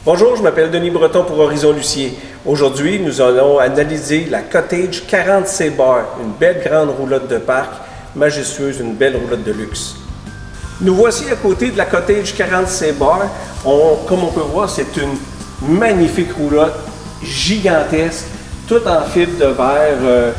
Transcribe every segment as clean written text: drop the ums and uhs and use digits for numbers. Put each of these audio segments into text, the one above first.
Bonjour, je m'appelle Denis Breton pour Horizon Lucier. Aujourd'hui, nous allons analyser la Cottage 40C Bar, une belle grande roulotte de parc, majestueuse, une belle roulotte de luxe. Nous voici à côté de la Cottage 40C Bar. Comme on peut voir, c'est une magnifique roulotte, gigantesque, toute en fibre de verre.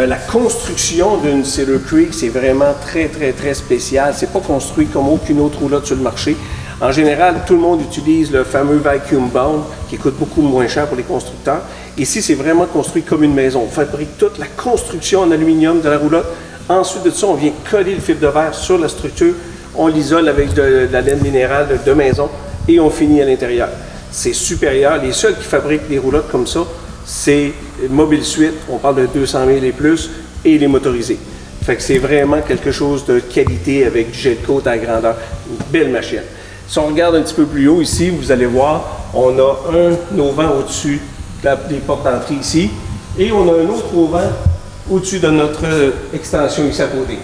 La construction d'une Cedar Creek, c'est vraiment très spécial. C'est pas construit comme aucune autre roulotte sur le marché. En général, tout le monde utilise le fameux vacuum bound qui coûte beaucoup moins cher pour les constructeurs. Ici, c'est vraiment construit comme une maison. On fabrique toute la construction en aluminium de la roulotte. Ensuite de ça, on vient coller le fibre de verre sur la structure. On l'isole avec de la laine minérale de maison et on finit à l'intérieur. C'est supérieur. Les seuls qui fabriquent des roulottes comme ça, c'est Mobile Suite. On parle de 200 000 et plus et les motorisés. Fait que c'est vraiment quelque chose de qualité avec du gel coat à grandeur. Une belle machine. Si on regarde un petit peu plus haut ici, vous allez voir, on a un auvent au-dessus des portes d'entrée ici et on a un autre auvent au-dessus de notre extension ici à côté.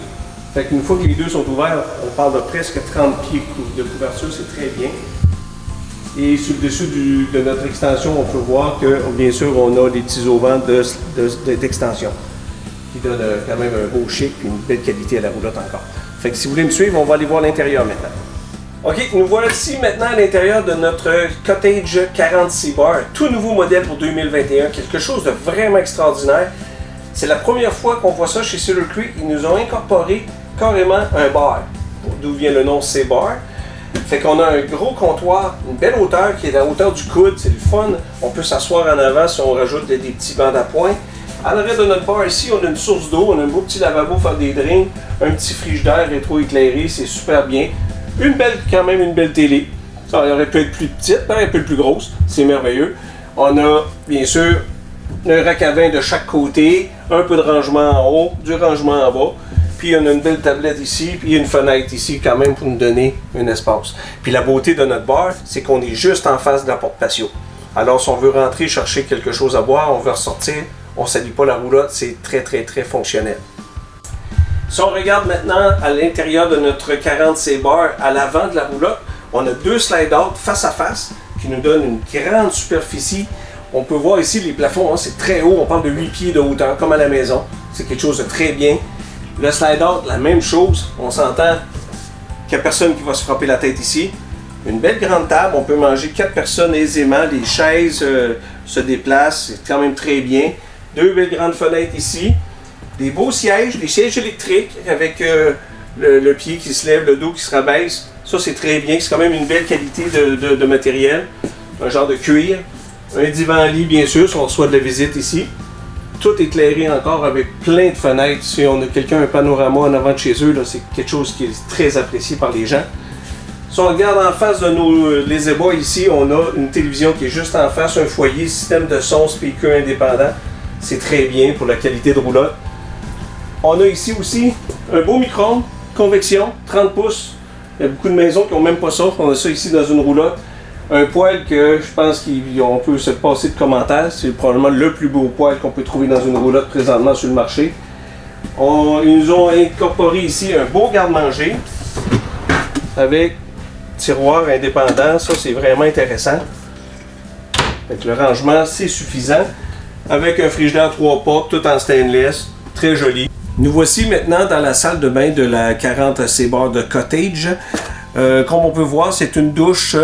Fait qu'une fois que les deux sont ouverts, on parle de presque 30 pieds de couverture, c'est très bien. Et sur le dessus de notre extension, on peut voir que, bien sûr, on a des petits auvents d'extension qui donnent quand même un beau chic et une belle qualité à la roulotte encore. Fait que si vous voulez me suivre, on va aller voir l'intérieur maintenant. OK, nous voici maintenant à l'intérieur de notre Cottage 40C Bar, tout nouveau modèle pour 2021, quelque chose de vraiment extraordinaire. C'est la première fois qu'on voit ça chez Cedar Creek. Ils nous ont incorporé carrément un bar, d'où vient le nom C-Bar. Fait qu'on a un gros comptoir, une belle hauteur qui est à la hauteur du coude, c'est le fun. On peut s'asseoir en avant si on rajoute des petits bancs d'appoint. À l'arrière de notre bar ici, on a une source d'eau, on a un beau petit lavabo pour faire des drinks, un petit frigidaire rétro-éclairé, c'est super bien. Quand même une belle télé. Ça aurait pu être plus petite, un peu plus grosse, c'est merveilleux. On a bien sûr un rack à vin de chaque côté, un peu de rangement en haut, du rangement en bas. Puis on a une belle tablette ici, puis une fenêtre ici quand même pour nous donner un espace. Puis la beauté de notre bar, c'est qu'on est juste en face de la porte patio. Alors si on veut rentrer chercher quelque chose à boire, on veut ressortir, on ne salit pas la roulotte, c'est très fonctionnel. Si on regarde maintenant à l'intérieur de notre 40C Bar, à l'avant de la roulotte, on a deux slide-out face à face qui nous donnent une grande superficie. On peut voir ici les plafonds, c'est très haut, on parle de 8 pieds de hauteur comme à la maison. C'est quelque chose de très bien. Le slide-out, la même chose, on s'entend qu'il n'y a personne qui va se frapper la tête ici. Une belle grande table, on peut manger 4 personnes aisément, les chaises se déplacent, c'est quand même très bien. Deux belles grandes fenêtres ici. Des beaux sièges, des sièges électriques avec le pied qui se lève, le dos qui se rabaisse. Ça, c'est très bien. C'est quand même une belle qualité de matériel. Un genre de cuir. Un divan-lit, bien sûr, si on reçoit de la visite ici. Tout éclairé encore avec plein de fenêtres. Si on a un panorama en avant de chez eux, c'est quelque chose qui est très apprécié par les gens. Si on regarde en face de les ébats ici, on a une télévision qui est juste en face, un foyer, système de son, speaker indépendant. C'est très bien pour la qualité de roulotte. On a ici aussi un beau micro-ondes, convection, 30 pouces. Il y a beaucoup de maisons qui n'ont même pas ça. On a ça ici dans une roulotte. Un poêle que je pense qu'on peut se passer de commentaires. C'est probablement le plus beau poêle qu'on peut trouver dans une roulotte présentement sur le marché. Ils nous ont incorporé ici un beau garde-manger avec tiroir indépendant. Ça, c'est vraiment intéressant. Avec le rangement, c'est suffisant. Avec un frigidaire 3 portes, tout en stainless. Très joli. Nous voici maintenant dans la salle de bain de la 40C Bar de Cottage. Comme on peut voir, c'est une douche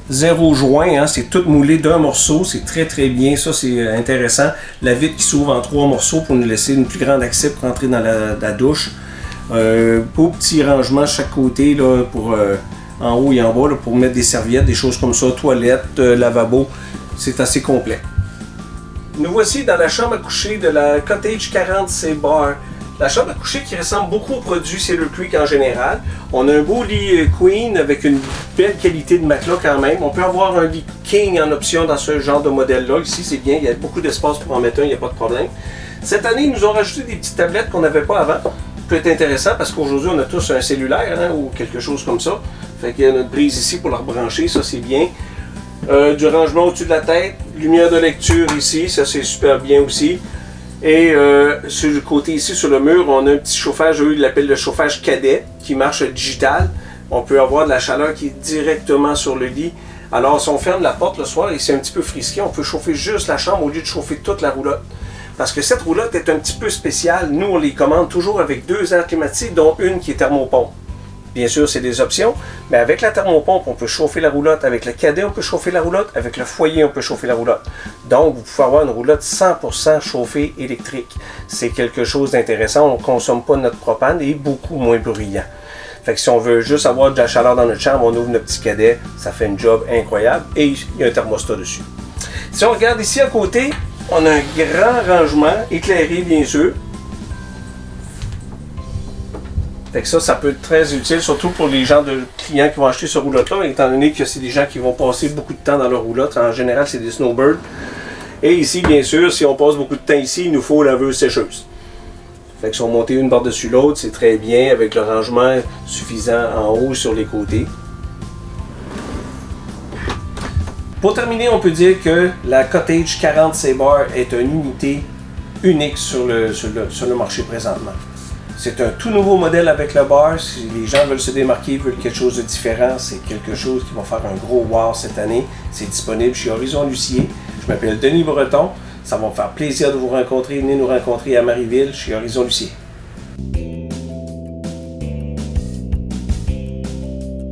0 joint, c'est tout moulé d'un morceau, c'est très bien, ça c'est intéressant. La vitre qui s'ouvre en 3 morceaux pour nous laisser une plus grande accès pour entrer dans la douche. Beau petit rangement chaque côté là, pour en haut et en bas là, pour mettre des serviettes, des choses comme ça, toilette, lavabo, c'est assez complet. Nous voici dans la chambre à coucher de la Cottage 40C Bar. La chambre à coucher qui ressemble beaucoup aux produits Cedar Creek en général. On a un beau lit Queen avec une belle qualité de matelas quand même. On peut avoir un lit King en option dans ce genre de modèle-là. Ici, c'est bien, il y a beaucoup d'espace pour en mettre un, il n'y a pas de problème. Cette année, ils nous ont rajouté des petites tablettes qu'on n'avait pas avant. Ça peut être intéressant parce qu'aujourd'hui, on a tous un cellulaire ou quelque chose comme ça. Fait qu'il y a notre prise ici pour la rebrancher, ça c'est bien. Du rangement au-dessus de la tête, lumière de lecture ici, ça c'est super bien aussi. Et sur le côté ici, sur le mur, on a un petit chauffage, eux ils l'appellent le chauffage cadet, qui marche digital. On peut avoir de la chaleur qui est directement sur le lit Alors, si on ferme la porte le soir et c'est un petit peu frisqué, on peut chauffer juste la chambre au lieu de chauffer toute la roulotte. Parce que cette roulotte est un petit peu spéciale. Nous, on les commande toujours avec 2 aires climatisées, dont une qui est thermopompe. Bien sûr, c'est des options, mais avec la thermopompe, on peut chauffer la roulotte. Avec le cadet, on peut chauffer la roulotte. Avec le foyer, on peut chauffer la roulotte. Donc, vous pouvez avoir une roulotte 100% chauffée électrique. C'est quelque chose d'intéressant. On ne consomme pas notre propane et beaucoup moins bruyant. Fait que si on veut juste avoir de la chaleur dans notre chambre, on ouvre notre petit cadet. Ça fait un job incroyable et il y a un thermostat dessus. Si on regarde ici à côté, on a un grand rangement éclairé, bien sûr. Fait que ça peut être très utile, surtout pour les gens de clients qui vont acheter ce roulotte-là, étant donné que c'est des gens qui vont passer beaucoup de temps dans leur roulotte. En général, c'est des snowbirds. Et ici, bien sûr, si on passe beaucoup de temps ici, il nous faut la laveuse sécheuse. Fait que si on monte une par-dessus l'autre, c'est très bien, avec le rangement suffisant en haut sur les côtés. Pour terminer, on peut dire que la Cottage 40 C-Bar est une unité unique sur le marché présentement. C'est un tout nouveau modèle avec le bar. Si les gens veulent se démarquer, veulent quelque chose de différent, c'est quelque chose qui va faire un gros wow cette année. C'est disponible chez Horizon Lucier. Je m'appelle Denis Breton. Ça va me faire plaisir de vous rencontrer. Venez nous rencontrer à Marieville chez Horizon Lucier.